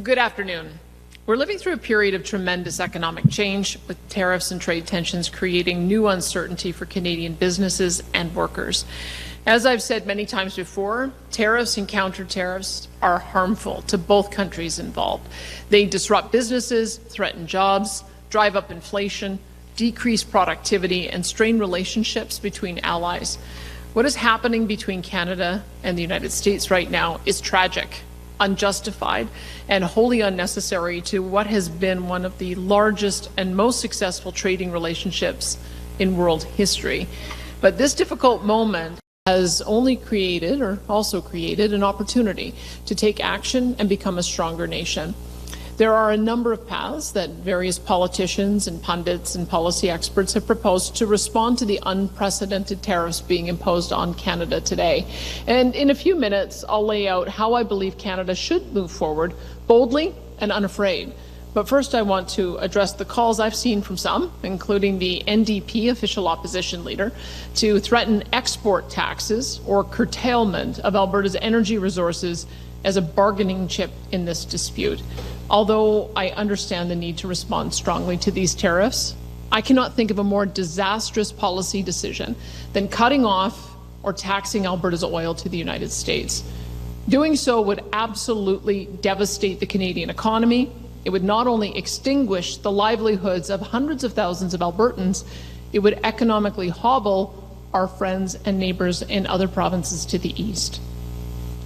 Good afternoon. We're living through a period of tremendous economic change, with tariffs and trade tensions creating new uncertainty for Canadian businesses and workers. As I've said many times before, tariffs and counter-tariffs are harmful to both countries involved. They disrupt businesses, threaten jobs, drive up inflation, decrease productivity, and strain relationships between allies. What is happening between Canada and the United States right now is tragic, unjustified, and wholly unnecessary to what has been one of the largest and most successful trading relationships in world history. But this difficult moment has only created, or also created, an opportunity to take action and become a stronger nation. There are a number of paths that various politicians and pundits and policy experts have proposed to respond to the unprecedented tariffs being imposed on Canada today. And in a few minutes, I'll lay out how I believe Canada should move forward boldly and unafraid. But first, I want to address the calls I've seen from some, including the NDP official opposition leader, to threaten export taxes or curtailment of Alberta's energy resources as a bargaining chip in this dispute. Although I understand the need to respond strongly to these tariffs, I cannot think of a more disastrous policy decision than cutting off or taxing Alberta's oil to the United States. Doing so would absolutely devastate the Canadian economy. It would not only extinguish the livelihoods of hundreds of thousands of Albertans, it would economically hobble our friends and neighbors in other provinces to the east.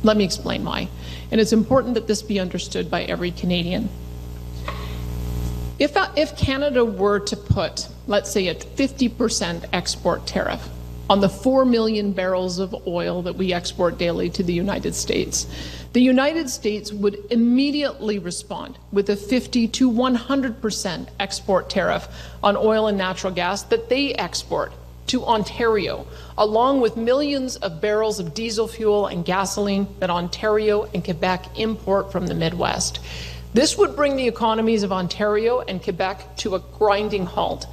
Let me explain why. And it's important that this be understood by every Canadian. If Canada were to put, let's say, a 50% export tariff on the 4 million barrels of oil that we export daily to the United States, the United States would immediately respond with a 50 to 100% export tariff on oil and natural gas that they export to Ontario, along with millions of barrels of diesel fuel and gasoline that Ontario and Quebec import from the Midwest. This would bring the economies of Ontario and Quebec to a grinding halt.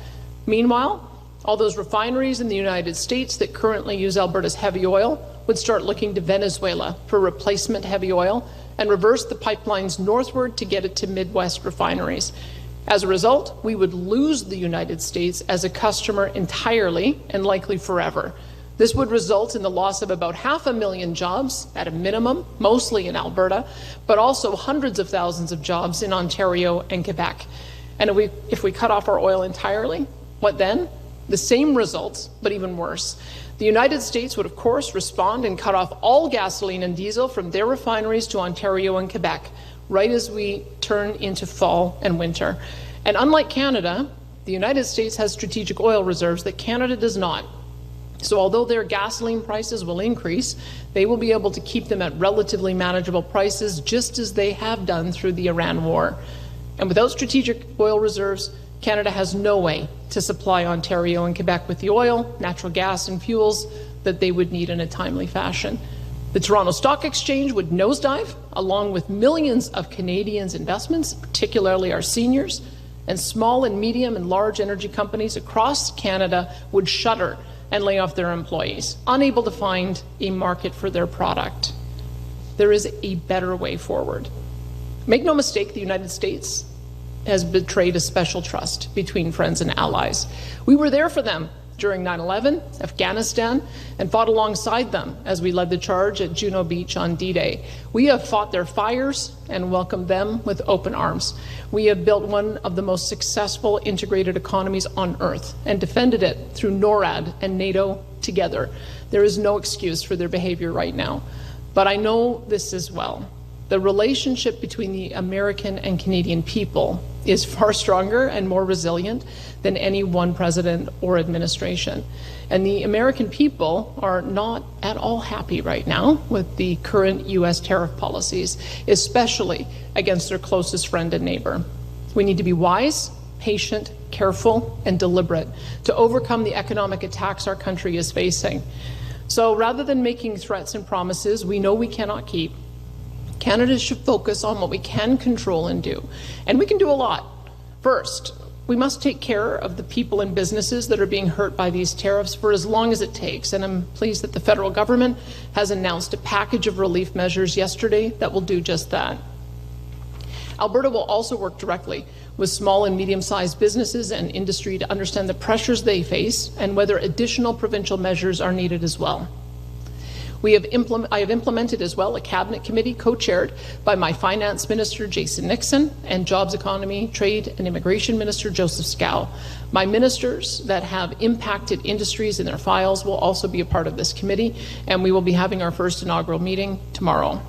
Meanwhile, all those refineries in the United States that currently use Alberta's heavy oil would start looking to Venezuela for replacement heavy oil and reverse the pipelines northward to get it to Midwest refineries. As a result, we would lose the United States as a customer entirely and likely forever. This would result in the loss of about 500,000 jobs at a minimum, mostly in Alberta, but also hundreds of thousands of jobs in Ontario and Quebec. And if we cut off our oil entirely, what then? The same results, but even worse. The United States would, of course, respond and cut off all gasoline and diesel from their refineries to Ontario and Quebec, right as we turn into fall and winter. And unlike Canada, the United States has strategic oil reserves that Canada does not. So although their gasoline prices will increase, they will be able to keep them at relatively manageable prices, just as they have done through the Iran war. And without strategic oil reserves, Canada has no way to supply Ontario and Quebec with the oil, natural gas, and fuels that they would need in a timely fashion. The Toronto Stock Exchange would nosedive, along with millions of Canadians' investments, particularly our seniors, and small and medium and large energy companies across Canada would shutter and lay off their employees, unable to find a market for their product. There is a better way forward. Make no mistake, the United States has betrayed a special trust between friends and allies. We were there for them during 9/11, Afghanistan, and fought alongside them as we led the charge at Juno Beach on D-Day. We have fought their fires and welcomed them with open arms. We have built one of the most successful integrated economies on earth and defended it through NORAD and NATO together. There is no excuse for their behavior right now. But I know this as well. The relationship between the American and Canadian people is far stronger and more resilient than any one president or administration. And the American people are not at all happy right now with the current U.S. tariff policies, especially against their closest friend and neighbor. We need to be wise, patient, careful, and deliberate to overcome the economic attacks our country is facing. So rather than making threats and promises we know we cannot keep, Canada should focus on what we can control and do. And we can do a lot. First, we must take care of the people and businesses that are being hurt by these tariffs for as long as it takes. And I'm pleased that the federal government has announced a package of relief measures yesterday that will do just that. Alberta will also work directly with small and medium-sized businesses and industry to understand the pressures they face and whether additional provincial measures are needed as well. I have implemented as well a cabinet committee co-chaired by my finance minister, Jason Nixon, and jobs, economy, trade and immigration minister, Joseph Scow. My ministers that have impacted industries in their files will also be a part of this committee, and we will be having our first inaugural meeting tomorrow.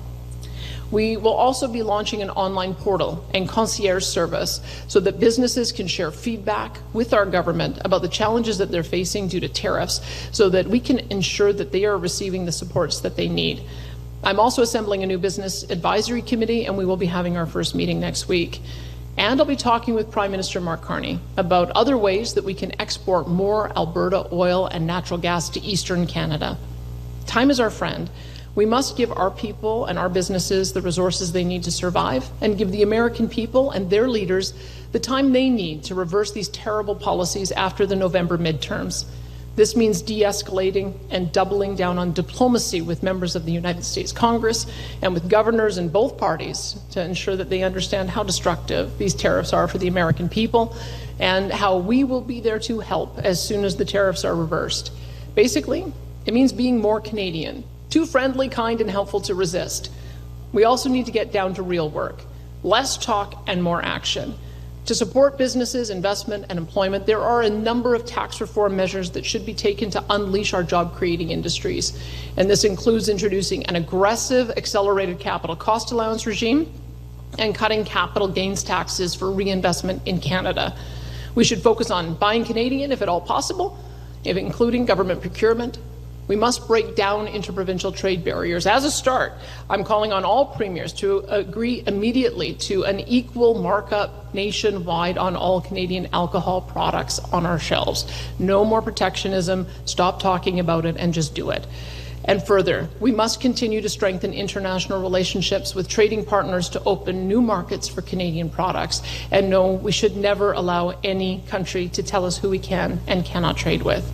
We will also be launching an online portal and concierge service so that businesses can share feedback with our government about the challenges that they're facing due to tariffs so that we can ensure that they are receiving the supports that they need. I'm also assembling a new business advisory committee, and we will be having our first meeting next week. And I'll be talking with Prime Minister Mark Carney about other ways that we can export more Alberta oil and natural gas to Eastern Canada. Time is our friend. We must give our people and our businesses the resources they need to survive and give the American people and their leaders the time they need to reverse these terrible policies after the November midterms. This means de-escalating and doubling down on diplomacy with members of the United States Congress and with governors in both parties to ensure that they understand how destructive these tariffs are for the American people and how we will be there to help as soon as the tariffs are reversed. Basically, it means being more Canadian. Too friendly, kind, and helpful to resist. We also need to get down to real work. Less talk and more action. To support businesses, investment, and employment, there are a number of tax reform measures that should be taken to unleash our job-creating industries. And this includes introducing an aggressive accelerated capital cost allowance regime and cutting capital gains taxes for reinvestment in Canada. We should focus on buying Canadian if at all possible, including government procurement. We must break down interprovincial trade barriers. As a start, I'm calling on all premiers to agree immediately to an equal markup nationwide on all Canadian alcohol products on our shelves. No more protectionism. Stop talking about it and just do it. And further, we must continue to strengthen international relationships with trading partners to open new markets for Canadian products. And no, we should never allow any country to tell us who we can and cannot trade with.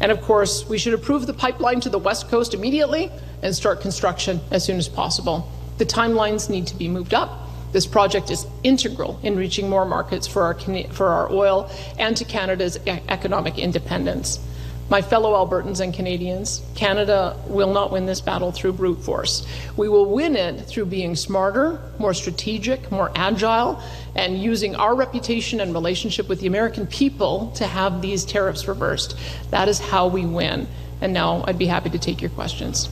And of course, we should approve the pipeline to the West Coast immediately and start construction as soon as possible. The timelines need to be moved up. This project is integral in reaching more markets for our oil and to Canada's economic independence. My fellow Albertans and Canadians, Canada will not win this battle through brute force. We will win it through being smarter, more strategic, more agile, and using our reputation and relationship with the American people to have these tariffs reversed. That is how we win. And now I'd be happy to take your questions.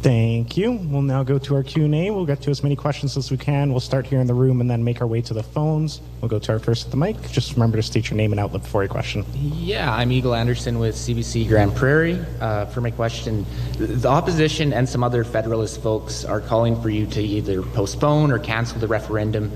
Thank you. We'll now go to our Q&A. We'll get to as many questions as we can. We'll start here in the room and then make our way to the phones. We'll go to our first at the mic. Just remember to state your name and outlet before your question. Yeah, I'm Eagle Anderson with CBC Grand Prairie. For my question, the opposition and some other Federalist folks are calling for you to either postpone or cancel the referendum,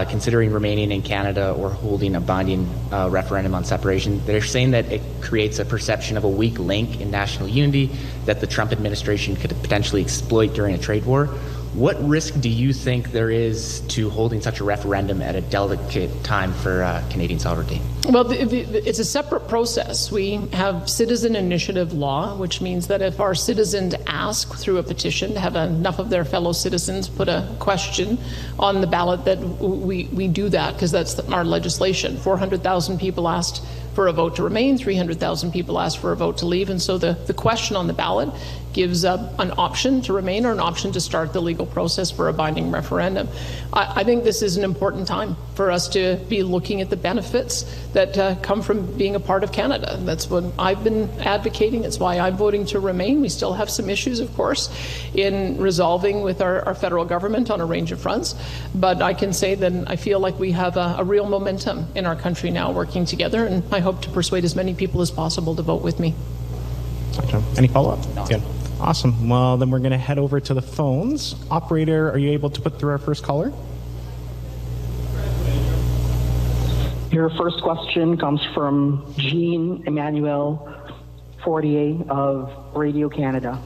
considering remaining in Canada or holding a binding referendum on separation. They're saying that it creates a perception of a weak link in national unity that the Trump administration could potentially exploit during a trade war. What risk do you think there is to holding such a referendum at a delicate time for Canadian sovereignty? Well, it's a separate process. We have citizen initiative law, which means that if our citizens ask through a petition to have enough of their fellow citizens put a question on the ballot, that we do that because that's our legislation. 400,000 people asked for a vote to remain, 300,000 people asked for a vote to leave, and so the question on the ballot gives an option to remain or an option to start the legal process for a binding referendum. I think this is an important time for us to be looking at the benefits that come from being a part of Canada. That's what I've been advocating. It's why I'm voting to remain. We still have some issues, of course, in resolving with our federal government on a range of fronts, but I can say that I feel like we have a real momentum in our country now working together, and I hope to persuade as many people as possible to vote with me. Any follow-up? No. Good. Awesome. Well, then we're going to head over to the phones. Operator, are you able to put through our first caller? Your first question comes from Jean Emmanuel Fortier of Radio Canada.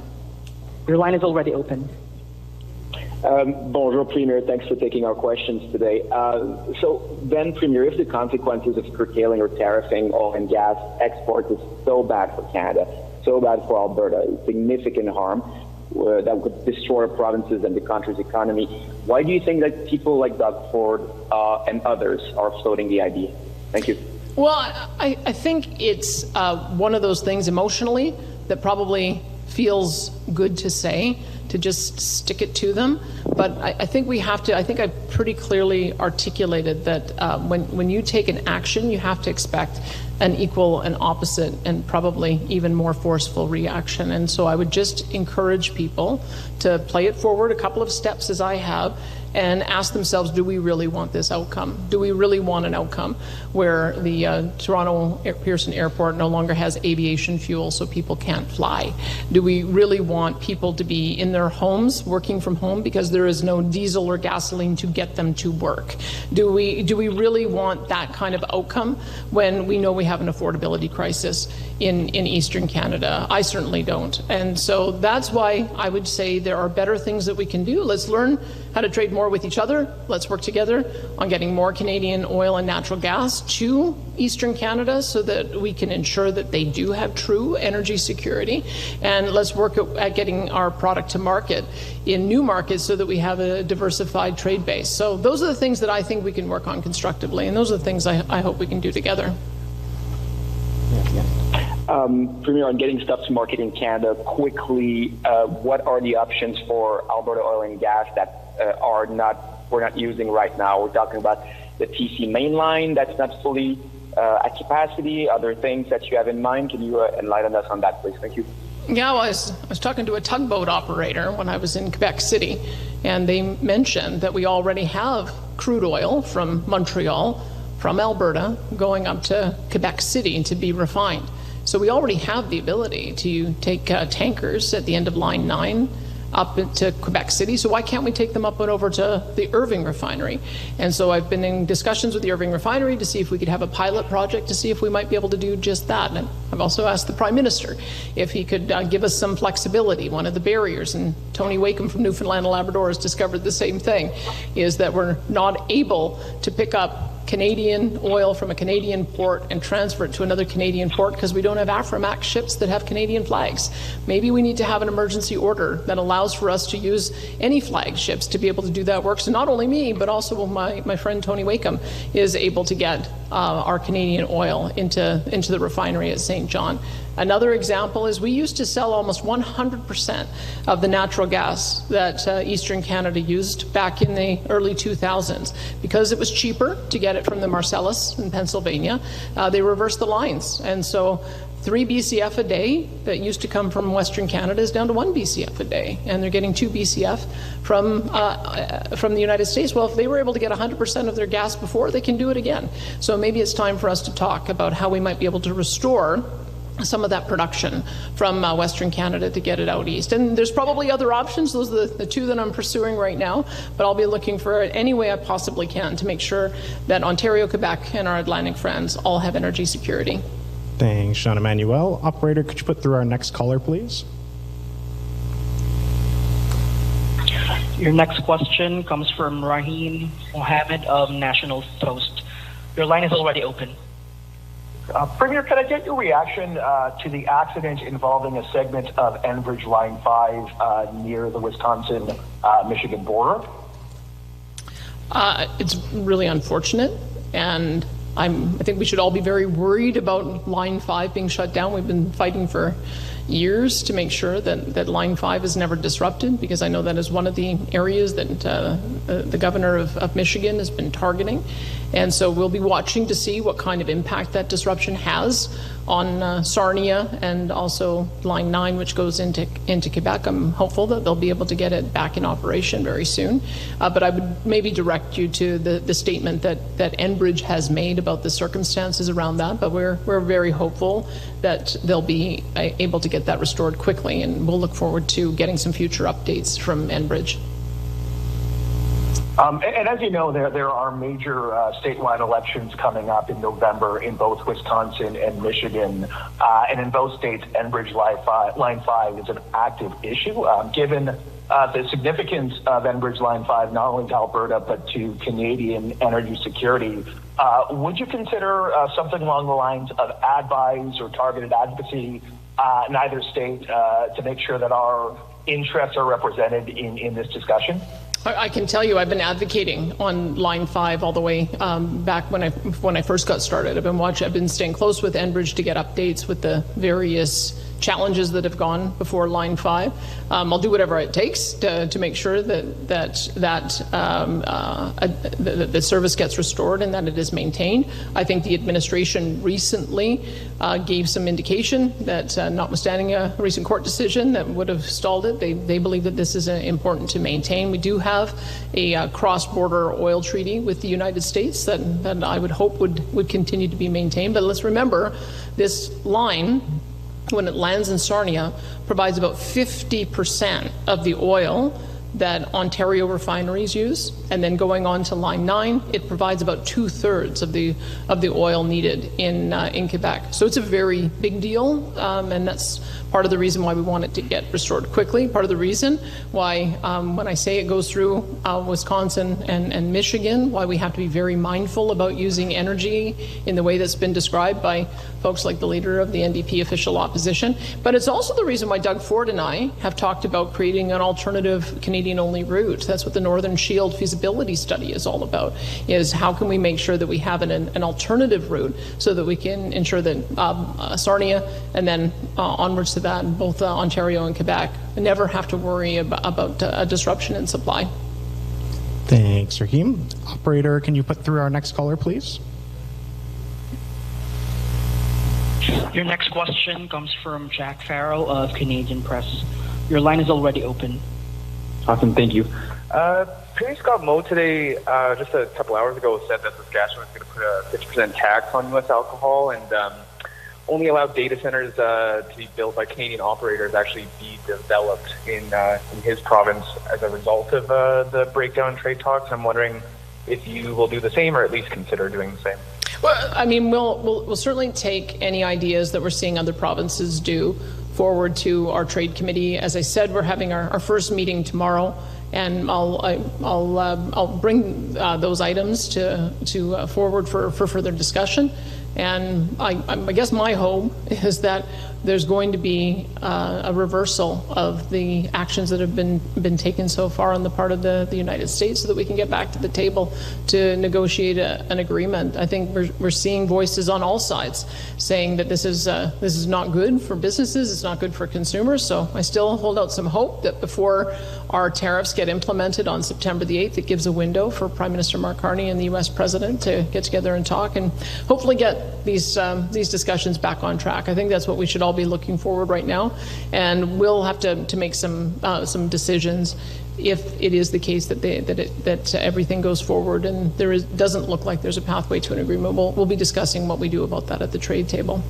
Your line is already open. Bonjour, Premier. Thanks for taking our questions today. So, then, Premier, if the consequences of curtailing or tariffing oil and gas exports is so bad for Canada, so bad for Alberta, significant harm, that would destroy our provinces and the country's economy. Why do you think that people like Doug Ford and others are floating the idea? Thank you. Well, I think it's one of those things emotionally that probably feels good to say, to just stick it to them. But I think we have to, I think I pretty clearly articulated that when you take an action, you have to expect an equal and opposite and probably even more forceful reaction. And so I would just encourage people to play it forward a couple of steps as I have and ask themselves, do we really want this outcome? Do we really want an outcome where the Toronto Pearson Airport no longer has aviation fuel so people can't fly? Do we really want people to be in their homes working from home because there is no diesel or gasoline to get them to work? Do we really want that kind of outcome when we know we have an affordability crisis in Eastern Canada? I certainly don't. And so that's why I would say there are better things that we can do. Let's learn how to trade more with each other. Let's work together on getting more Canadian oil and natural gas to Eastern Canada so that we can ensure that they do have true energy security. And let's work at getting our product to market in new markets so that we have a diversified trade base. So those are the things that I think we can work on constructively, and those are the things I hope we can do together. Premier, on getting stuff to market in Canada quickly, what are the options for Alberta oil and gas that we're not using right now? We're talking about the TC mainline that's not fully at capacity. Other things that you have in mind? Can you enlighten us on that, please? Thank you. Yeah, well, I was talking to a tugboat operator when I was in Quebec City, and they mentioned that we already have crude oil from Montreal, from Alberta, going up to Quebec City to be refined. So we already have the ability to take tankers at the end of Line 9 up to Quebec City. So why can't we take them up and over to the Irving refinery? And so I've been in discussions with the Irving refinery to see if we could have a pilot project to see if we might be able to do just that. And I've also asked the Prime Minister if he could give us some flexibility. One of the barriers, and Tony Wakeham from Newfoundland and Labrador has discovered the same thing, is that we're not able to pick up Canadian oil from a Canadian port and transfer it to another Canadian port because we don't have Aframax ships that have Canadian flags. Maybe we need to have an emergency order that allows for us to use any flag ships to be able to do that work. So not only me, but also my friend Tony Wakeham is able to get our Canadian oil into the refinery at St. John. Another example is we used to sell almost 100% of the natural gas that Eastern Canada used back in the early 2000s. Because it was cheaper to get it from the Marcellus in Pennsylvania, they reversed the lines. And so 3 BCF a day that used to come from Western Canada is down to 1 BCF a day, and they're getting 2 BCF from the United States. Well, if they were able to get 100% of their gas before, they can do it again. So maybe it's time for us to talk about how we might be able to restore some of that production from Western Canada to get it out east. And there's probably other options. Those are the two that I'm pursuing right now, but I'll be looking for it any way I possibly can to make sure that Ontario, Quebec, and our Atlantic friends all have energy security. Thanks, Jean-Emmanuel. Operator, could you put through our next caller, please? Your next question comes from Rahim Mohammed of National Post. Your line is already open. Premier, could I get your reaction to the accident involving a segment of Enbridge Line 5 near the Wisconsin-Michigan border? It's really unfortunate, and I think we should all be very worried about Line 5 being shut down. We've been fighting for years to make sure that Line 5 is never disrupted, because I know that is one of the areas that the governor of Michigan has been targeting. And so we'll be watching to see what kind of impact that disruption has on Sarnia and also Line 9, which goes into Quebec. I'm hopeful that they'll be able to get it back in operation very soon. But I would maybe direct you to the statement that Enbridge has made about the circumstances around that. But we're very hopeful that they'll be able to get that restored quickly, and we'll look forward to getting some future updates from Enbridge. And as you know, there are major statewide elections coming up in November in both Wisconsin and Michigan. And in both states, Enbridge Line 5 is an active issue. Given the significance of Enbridge Line 5, not only to Alberta, but to Canadian energy security, would you consider something along the lines of advise or targeted advocacy in either state to make sure that our interests are represented in this discussion? I can tell you I've been advocating on Line 5 all the way back when I first got started. I've been staying close with Enbridge to get updates with the various challenges that have gone before Line 5. I'll do whatever it takes to make sure that the service gets restored and that it is maintained. I think the administration recently gave some indication that, notwithstanding a recent court decision that would have stalled it, they believe that this is important to maintain. We do have a cross-border oil treaty with the United States that I would hope would continue to be maintained. But let's remember, this line, when it lands in Sarnia, provides about 50% of the oil that Ontario refineries use, and then going on to Line 9, it provides about 2/3 of the oil needed in Quebec. So it's a very big deal, and that's part of the reason why we want it to get restored quickly. Part of the reason why, when I say it goes through Wisconsin and Michigan, why we have to be very mindful about using energy in the way that's been described by folks like the leader of the NDP official opposition. But it's also the reason why Doug Ford and I have talked about creating an alternative Canadian-only route. That's what the Northern Shield feasibility study is all about, is how can we make sure that we have an alternative route so that we can ensure that Sarnia and then onwards to that, both Ontario and Quebec never have to worry about a disruption in supply. Thanks, Raheem. Operator, can you put through our next caller, please? Your next question comes from Jack Farrell of Canadian Press. Your line is already open. Awesome, thank you. Premier Scott Moe today, just a couple hours ago, said that Saskatchewan is going to put a 50% tax on U.S. alcohol and only allow data centers to be built by Canadian operators actually be developed in his province as a result of the breakdown in trade talks. I'm wondering if you will do the same, or at least consider doing the same. Well, I mean, we'll certainly take any ideas that we're seeing other provinces do forward to our trade committee. As I said, we're having our first meeting tomorrow, and I'll bring those items to forward for further discussion. And I guess my hope is that there's going to be a reversal of the actions that have been taken so far on the part of the United States, so that we can get back to the table to negotiate an agreement. I think we're seeing voices on all sides saying that this is not good for businesses, it's not good for consumers. So I still hold out some hope that before our tariffs get implemented on September the 8th, it gives a window for Prime Minister Mark Carney and the U.S. President to get together and talk and hopefully get these discussions back on track. I think that's what we should all be looking forward right now, and we'll have to make some decisions if it is the case that everything goes forward and doesn't look like there's a pathway to an agreement. We'll be discussing what we do about that at the trade table.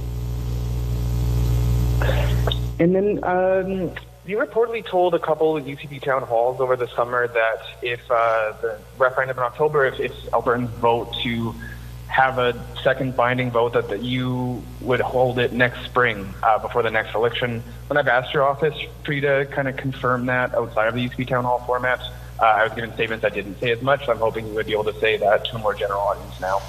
And then you reportedly told a couple of UCP town halls over the summer that if the referendum in October, if Albertans vote to have a second binding vote, that you would hold it next spring before the next election. When I've asked your office for you to kind of confirm that outside of the UCP town hall format, I was given statements that didn't say as much, so I'm hoping you would be able to say that to a more general audience now.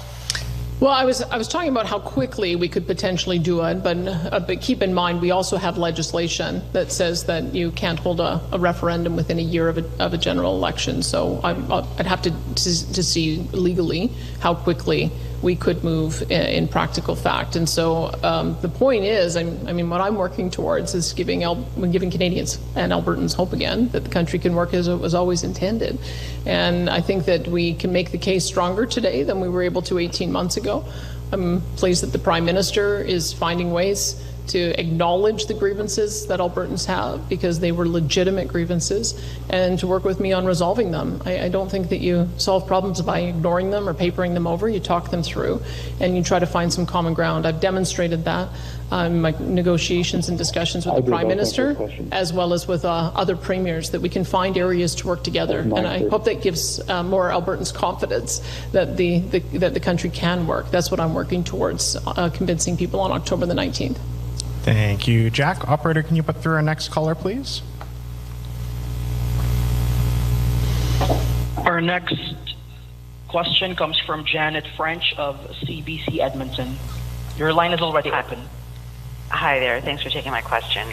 Well, I was talking about how quickly we could potentially do it, but keep in mind we also have legislation that says that you can't hold a referendum within a year of a general election. So I'd have to see legally how quickly we could move in practical fact. And so the point is, I mean, what I'm working towards is giving Canadians and Albertans hope again that the country can work as it was always intended. And I think that we can make the case stronger today than we were able to 18 months ago. I'm pleased that the Prime Minister is finding ways to acknowledge the grievances that Albertans have, because they were legitimate grievances, and to work with me on resolving them. I don't think that you solve problems by ignoring them or papering them over. You talk them through and you try to find some common ground. I've demonstrated that in my negotiations and discussions with the Prime Minister, as well as with other premiers, that we can find areas to work together. And I hope that gives more Albertans confidence that the country can work. That's what I'm working towards, convincing people on October the 19th. Thank you, Jack. Operator, can you put through our next caller, please? Our next question comes from Janet French of CBC Edmonton. Your line is already open. Hi there. Thanks for taking my question.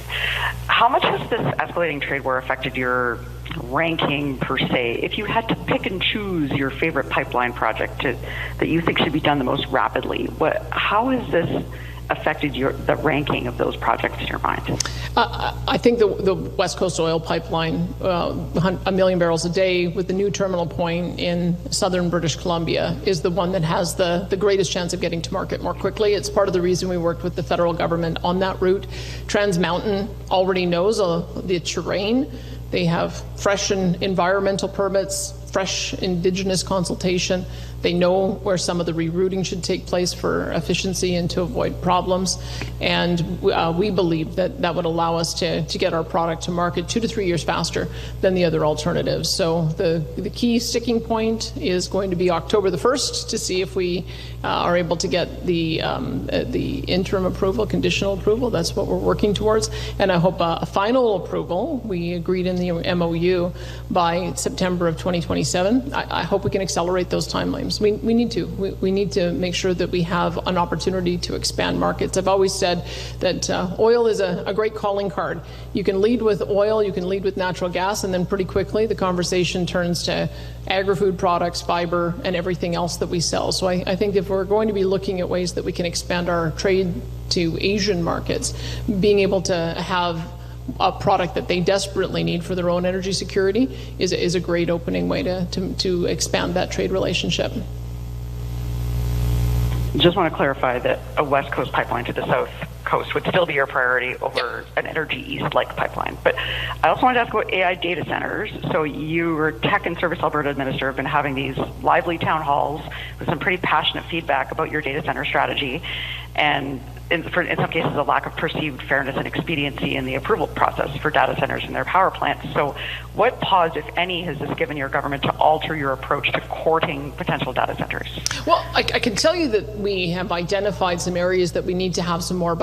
How much has this escalating trade war affected your ranking per se? If you had to pick and choose your favorite pipeline project that you think should be done the most rapidly, how has this affected the ranking of those projects in your mind? I think the West Coast oil pipeline, 1 million barrels a day with the new terminal point in southern British Columbia, is the one that has the greatest chance of getting to market more quickly. It's part of the reason we worked with the federal government on that route. Trans Mountain already knows the terrain. They have fresh environmental permits, fresh Indigenous consultation. They know where some of the rerouting should take place for efficiency and to avoid problems. And we believe that would allow us to get our product to market 2 to 3 years faster than the other alternatives. So the key sticking point is going to be October the 1st to see if we are able to get the interim approval, conditional approval. That's what we're working towards. And I hope a final approval, we agreed in the MOU, by September of 2027. I hope we can accelerate those timelines. We need to. We need to make sure that we have an opportunity to expand markets. I've always said that oil is a great calling card. You can lead with oil, you can lead with natural gas, and then pretty quickly the conversation turns to agri-food products, fiber, and everything else that we sell. So I think if we're going to be looking at ways that we can expand our trade to Asian markets, being able to have a product that they desperately need for their own energy security is a great opening way to expand that trade relationship. Just want to clarify that a West Coast pipeline to the South Coast would still be your priority over an Energy East-like pipeline. But I also wanted to ask about AI data centers. So your Tech and Service Alberta Minister have been having these lively town halls with some pretty passionate feedback about your data center strategy, and in some cases a lack of perceived fairness and expediency in the approval process for data centers and their power plants. So what pause, if any, has this given your government to alter your approach to courting potential data centers? Well, I can tell you that we have identified some areas that we need to have some more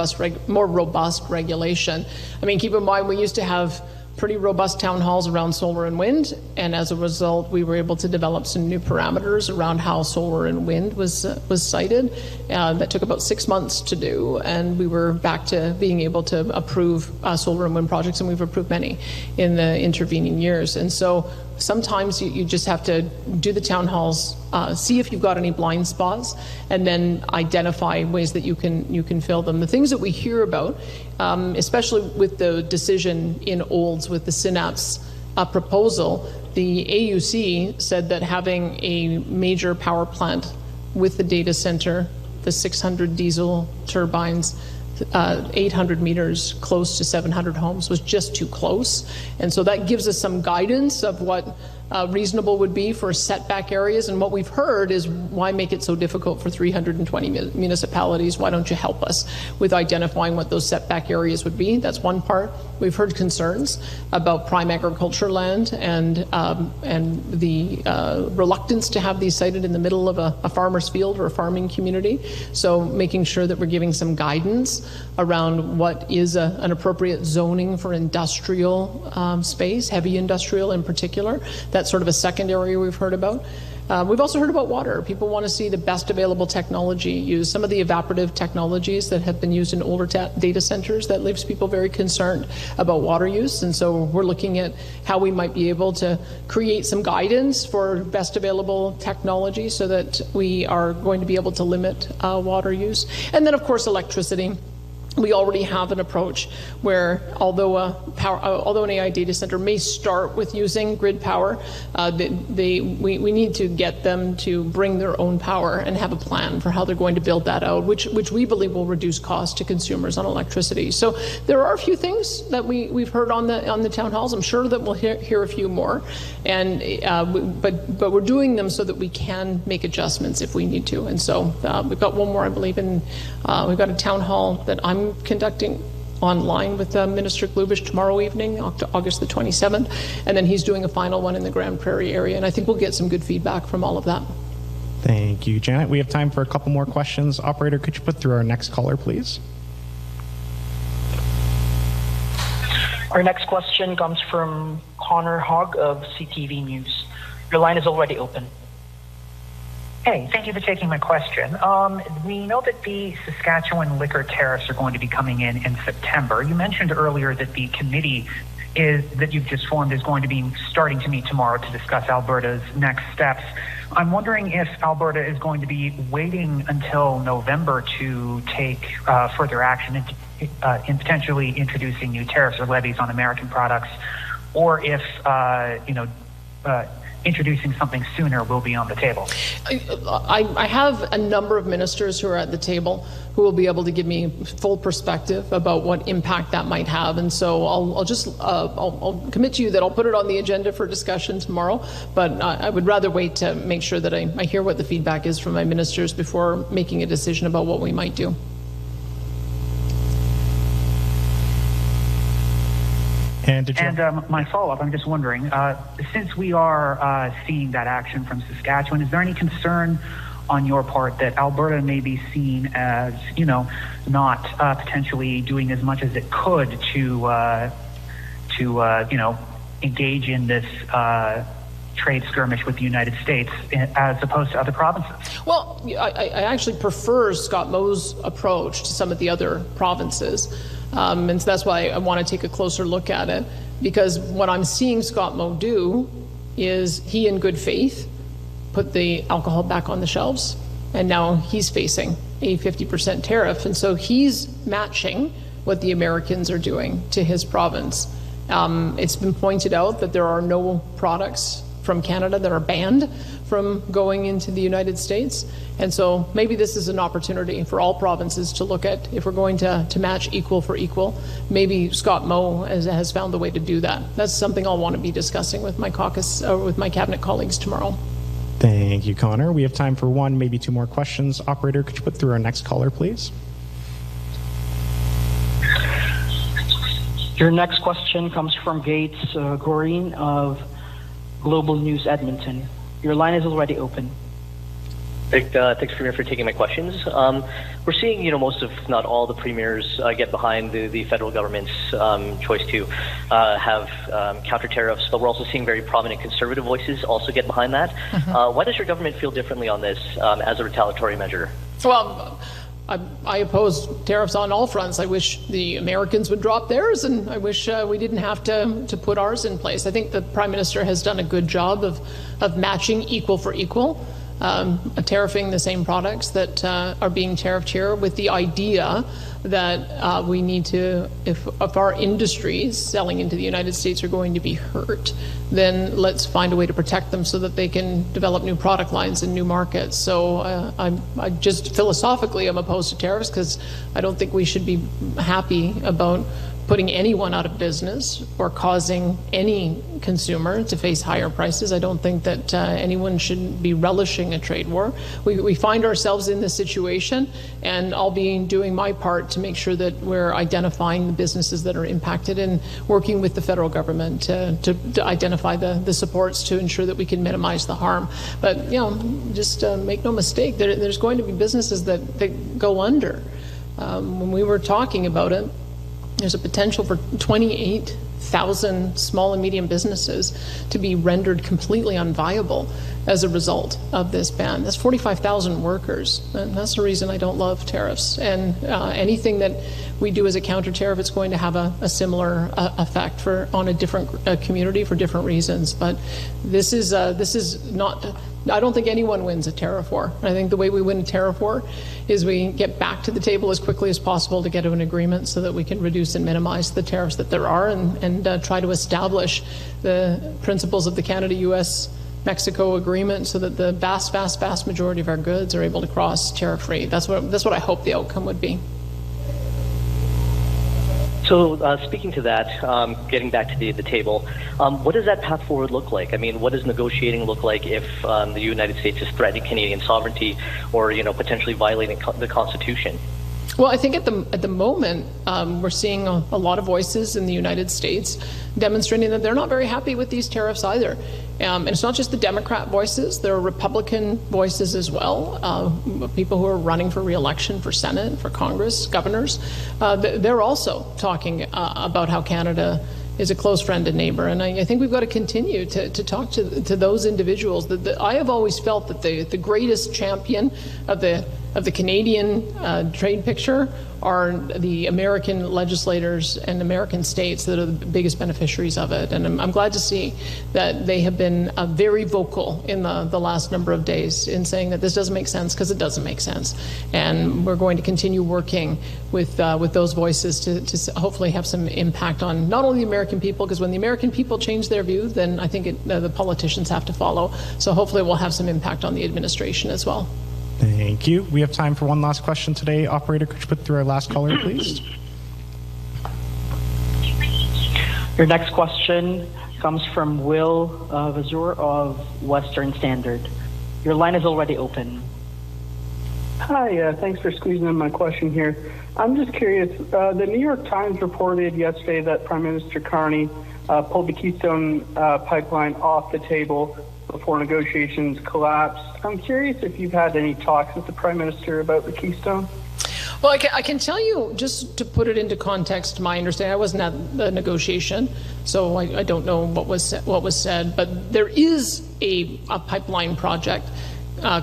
robust regulation. I mean, keep in mind, we used to have pretty robust town halls around solar and wind, and as a result we were able to develop some new parameters around how solar and wind was sited. That took about 6 months to do, and we were back to being able to approve solar and wind projects, and we've approved many in the intervening years. And so sometimes you just have to do the town halls, see if you've got any blind spots, and then identify ways that you can fill them. The things that we hear about, especially with the decision in Olds with the Synapse proposal, the AUC said that having a major power plant with the data center, the 600 diesel turbines, 800 meters close to 700 homes was just too close. And so that gives us some guidance of what reasonable would be for setback areas. And what we've heard is, why make it so difficult for 320 municipalities? Why don't you help us with identifying what those setback areas would be? That's one part. We've heard concerns about prime agriculture land and the reluctance to have these sited in the middle of a farmer's field or a farming community. So making sure that we're giving some guidance around what is an appropriate zoning for industrial space, heavy industrial in particular. That's sort of a second area we've heard about. We've also heard about water. People want to see the best available technology used. Some of the evaporative technologies that have been used in older data centers, that leaves people very concerned about water use. And so we're looking at how we might be able to create some guidance for best available technology so that we are going to be able to limit water use. And then, of course, electricity. We already have an approach where, although an AI data center may start with using grid power, we need to get them to bring their own power and have a plan for how they're going to build that out, which we believe will reduce costs to consumers on electricity. So there are a few things that we've heard on the town halls. I'm sure that we'll hear a few more, and but we're doing them so that we can make adjustments if we need to. And so we've got one more, I believe, we've got a town hall that I'm conducting online with Minister Glubish tomorrow evening, August the 27th, and then he's doing a final one in the Grand Prairie area, and I think we'll get some good feedback from all of that. Thank you, Janet. We have time for a couple more questions. Operator, could you put through our next caller, please? Our next question comes from Connor Hogg of CTV News. Your line is already open. Hey, thank you for taking my question. We know that the Saskatchewan liquor tariffs are going to be coming in September. You mentioned earlier that the committee that you've just formed is going to be starting to meet tomorrow to discuss Alberta's next steps. I'm wondering if Alberta is going to be waiting until November to take further action in potentially introducing new tariffs or levies on American products, or if introducing something sooner will be on the table. I have a number of ministers who are at the table who will be able to give me full perspective about what impact that might have, and so I'll commit to you that I'll put it on the agenda for discussion tomorrow, but I would rather wait to make sure that I hear what the feedback is from my ministers before making a decision about what we might do. And my follow-up, I'm just wondering, since we are seeing that action from Saskatchewan, is there any concern on your part that Alberta may be seen as, not potentially doing as much as it could to engage in this trade skirmish with the United States as opposed to other provinces? Well, I actually prefer Scott Moe's approach to some of the other provinces. And so that's why I want to take a closer look at it, because what I'm seeing Scott Moe do is he, in good faith, put the alcohol back on the shelves, and now he's facing a 50% tariff, and so he's matching what the Americans are doing to his province. It's been pointed out that there are no products from Canada that are banned from going into the United States. And so maybe this is an opportunity for all provinces to look at, if we're going to match equal for equal, maybe Scott Moe has found the way to do that. That's something I'll want to be discussing with my caucus, or with my cabinet colleagues tomorrow. Thank you, Connor. We have time for one, maybe two more questions. Operator, could you put through our next caller, please? Your next question comes from Gates Goreen of Global News Edmonton. Your line is already open. Thanks, Premier, for taking my questions. We're seeing, most of, if not all, the premiers get behind the federal government's choice to have counter tariffs, but we're also seeing very prominent conservative voices also get behind that. Why does your government feel differently on this as a retaliatory measure? Well, I oppose tariffs on all fronts. I wish the Americans would drop theirs, and I wish we didn't have to put ours in place. I think the Prime Minister has done a good job of matching equal for equal, tariffing the same products that are being tariffed here, with the idea that we need to, if our industries selling into the United States are going to be hurt, then let's find a way to protect them so that they can develop new product lines and new markets. So I just philosophically am opposed to tariffs, because I don't think we should be happy about putting anyone out of business or causing any consumer to face higher prices. I don't think that anyone should be relishing a trade war. We find ourselves in this situation, and I'll be doing my part to make sure that we're identifying the businesses that are impacted and working with the federal government to identify the supports to ensure that we can minimize the harm. But just make no mistake, there's going to be businesses that go under. When we were talking about it, there's a potential for 28,000 small and medium businesses to be rendered completely unviable as a result of this ban. That's 45,000 workers, and that's the reason I don't love tariffs. And anything that we do as a counter tariff, it's going to have a similar effect on a different community for different reasons. But this is not. I don't think anyone wins a tariff war. I think the way we win a tariff war is we get back to the table as quickly as possible to get to an agreement so that we can reduce and minimize the tariffs that there are, and try to establish the principles of the Canada-US-Mexico agreement so that the vast majority of our goods are able to cross tariff-free. That's what I hope the outcome would be. So speaking to that, getting back to the table, what does that path forward look like? I mean, what does negotiating look like if the United States is threatening Canadian sovereignty or potentially violating the Constitution? Well, I think at the moment, we're seeing a lot of voices in the United States demonstrating that they're not very happy with these tariffs either. And it's not just the Democrat voices, there are Republican voices as well, people who are running for re-election for Senate, for Congress, governors. They're also talking about how Canada is a close friend and neighbor. And I think we've got to continue to talk to those individuals. I have always felt that the greatest champion of the Canadian trade picture are the American legislators and American states that are the biggest beneficiaries of it. And I'm glad to see that they have been very vocal in the last number of days in saying that this doesn't make sense, because it doesn't make sense. And we're going to continue working with those voices to hopefully have some impact on not only the American people, because when the American people change their view, then I think the politicians have to follow. So hopefully we'll have some impact on the administration as well. Thank you. We have time for one last question today. Operator, could you put through our last caller, please? Your next question comes from Will Vazur of Western Standard. Your line is already open. Hi, thanks for squeezing in my question here. I'm just curious, the New York Times reported yesterday that Prime Minister Carney pulled the Keystone pipeline off the table before negotiations collapsed. I'm curious if you've had any talks with the Prime Minister about the Keystone? Well, I can tell you, just to put it into context, my understanding, I wasn't at the negotiation, so I don't know what was said, but there is a pipeline project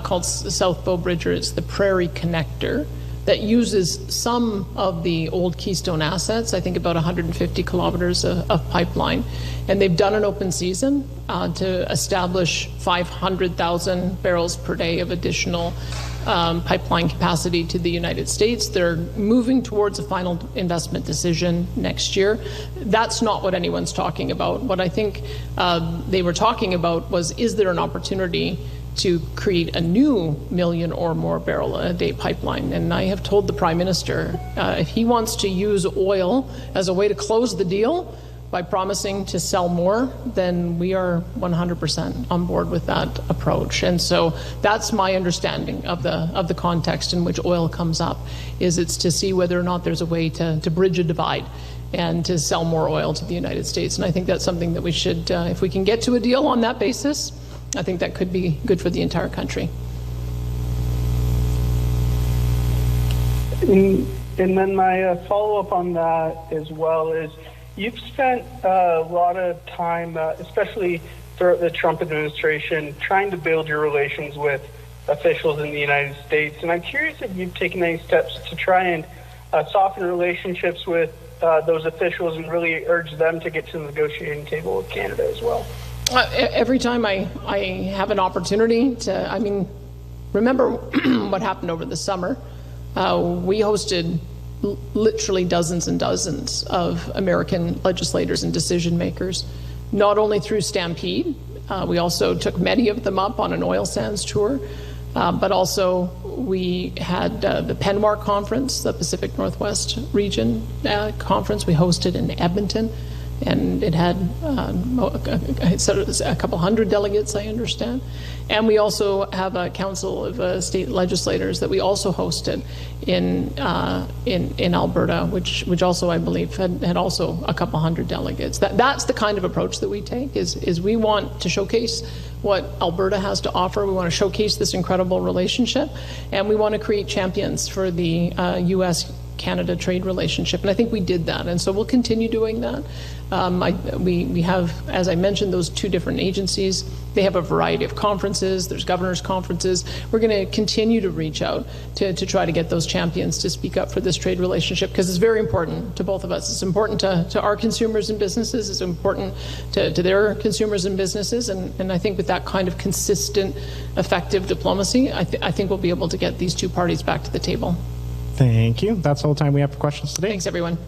called South Bow Bridge, or it's the Prairie Connector, that uses some of the old Keystone assets, I think about 150 kilometers of pipeline. And they've done an open season to establish 500,000 barrels per day of additional pipeline capacity to the United States. They're moving towards a final investment decision next year. That's not what anyone's talking about. What I think they were talking about was, is there an opportunity to create a new million or more barrel a day pipeline? And I have told the Prime Minister, if he wants to use oil as a way to close the deal by promising to sell more, then we are 100% on board with that approach. And so that's my understanding of the context in which oil comes up, is it's to see whether or not there's a way to bridge a divide and to sell more oil to the United States. And I think that's something that we should, if we can get to a deal on that basis, I think that could be good for the entire country. And then my follow-up on that as well is, you've spent a lot of time, especially throughout the Trump administration, trying to build your relations with officials in the United States. And I'm curious if you've taken any steps to try and soften relationships with those officials and really urge them to get to the negotiating table with Canada as well. Every time I have an opportunity to, I mean, remember what happened over the summer. We hosted literally dozens and dozens of American legislators and decision makers, not only through Stampede, we also took many of them up on an oil sands tour, but also we had the PENWAR conference, the Pacific Northwest Region conference we hosted in Edmonton. And it had a couple hundred delegates, I understand. And we also have a council of state legislators that we also hosted in Alberta, which also, I believe, had also a couple hundred delegates. That's the kind of approach that we take, is we want to showcase what Alberta has to offer. We want to showcase this incredible relationship, and we want to create champions for the U.S.-Canada trade relationship, and I think we did that, and so we'll continue doing that. We have, as I mentioned, those two different agencies. They have a variety of conferences. There's governors' conferences. We're going to continue to reach out to try to get those champions to speak up for this trade relationship, because it's very important to both of us. It's important to our consumers and businesses. It's important to their consumers and businesses. And I think with that kind of consistent, effective diplomacy, I think we'll be able to get these two parties back to the table. Thank you. That's all the time we have for questions today. Thanks, everyone.